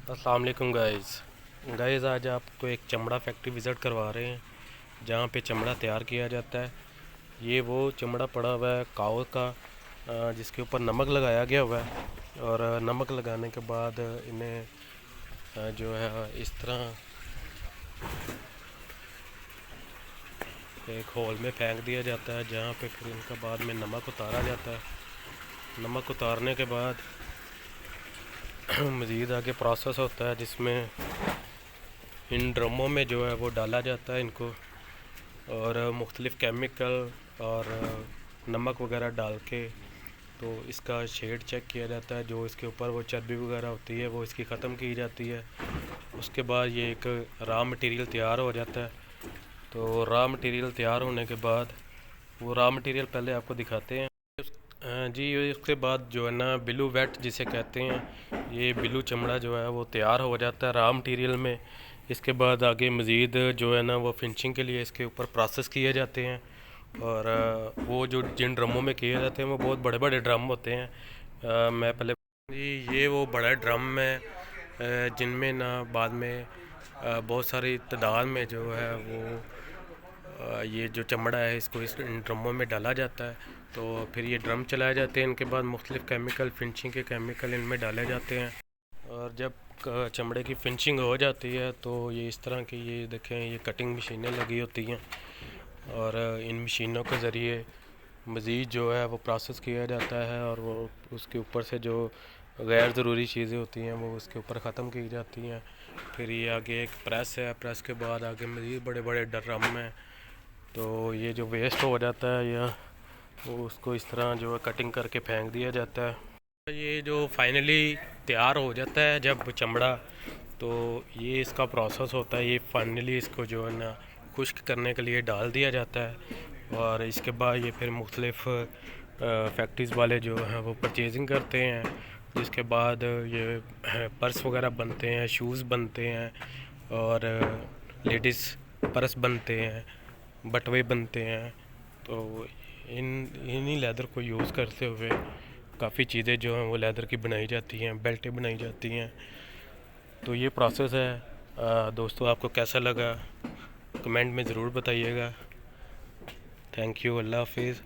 अस्सलाम वालेकुम गाइस, आज आपको एक चमड़ा फैक्ट्री विज़िट करवा रहे हैं जहाँ पे चमड़ा तैयार किया जाता है। ये वो चमड़ा पड़ा हुआ है काऊ का, जिसके ऊपर नमक लगाया गया हुआ है। और नमक लगाने के बाद इन्हें जो है इस तरह एक होल में फेंक दिया जाता है, जहाँ पे फिर इनका बाद में नमक उतारा जाता है। नमक उतारने के बाद मज़ीद आगे प्रोसेस होता है, जिसमें इन ड्रमों में जो है वो डाला जाता है इनको, और मुख्तलिफ़ केमिकल और नमक वगैरह डाल के तो इसका शेड चेक किया जाता है। जो इसके ऊपर वो चर्बी वगैरह होती है वो इसकी ख़त्म की जाती है। उसके बाद ये एक रॉ मटेरियल तैयार हो जाता है। तो रॉ मटेरियल तैयार होने के बाद वो रॉ मटेरियल पहले आपको दिखाते हैं। जी, उसके बाद जो है ना बिलू वेट जिसे कहते हैं, ये बिलू चमड़ा जो है वो तैयार हो जाता है रॉ मटेरियल में। इसके बाद आगे मज़ीद जो है ना वो फिनिशिंग के लिए इसके ऊपर प्रोसेस किए जाते हैं। और वो जो जिन ड्रमों में किए जाते हैं वो बहुत बड़े बड़े ड्रम होते हैं। मैं पहले जी, ये वो बड़ा ड्रम है जिनमें ना बाद में बहुत सारी तादाद में जो है वो ये जो चमड़ा है इसको इस इन ड्रमों में डाला जाता है। तो फिर ये ड्रम चलाए जाते हैं। इनके बाद मुख्तलिफ़ केमिकल फिनिशिंग के केमिकल इनमें डाले जाते हैं। और जब चमड़े की फिनिशिंग हो जाती है तो ये इस तरह की, ये देखें, ये कटिंग मशीनें लगी होती हैं। और इन मशीनों के ज़रिए मज़ीद जो है वो प्रोसेस किया जाता है, और वो उसके ऊपर से जो गैर ज़रूरी चीज़ें होती हैं वो उसके ऊपर ख़त्म की जाती हैं। फिर ये आगे एक प्रेस है, प्रेस के बाद आगे मज़ीद बड़े बड़े ड्रम हैं। तो ये जो वेस्ट हो जाता है या वो उसको इस तरह जो है कटिंग करके फेंक दिया जाता है। ये जो फाइनली तैयार हो जाता है जब चमड़ा, तो ये इसका प्रोसेस होता है। ये फाइनली इसको जो है ना खुश्क करने के लिए डाल दिया जाता है। और इसके बाद ये फिर मुख्तलिफ़ फैक्ट्रीज़ वाले जो हैं वो परचेजिंग करते हैं। जिसके बाद ये पर्स वगैरह बनते हैं, शूज़ बनते हैं, और लेडीज़ पर्स बनते हैं, बटवे बनते हैं। तो इन इन्हीं लेदर को यूज़ करते हुए काफ़ी चीज़ें जो हैं वो लेदर की बनाई जाती हैं, बेल्टें बनाई जाती हैं। तो ये प्रोसेस है। दोस्तों, आपको कैसा लगा कमेंट में ज़रूर बताइएगा। Thank you. अल्लाह हाफिज़।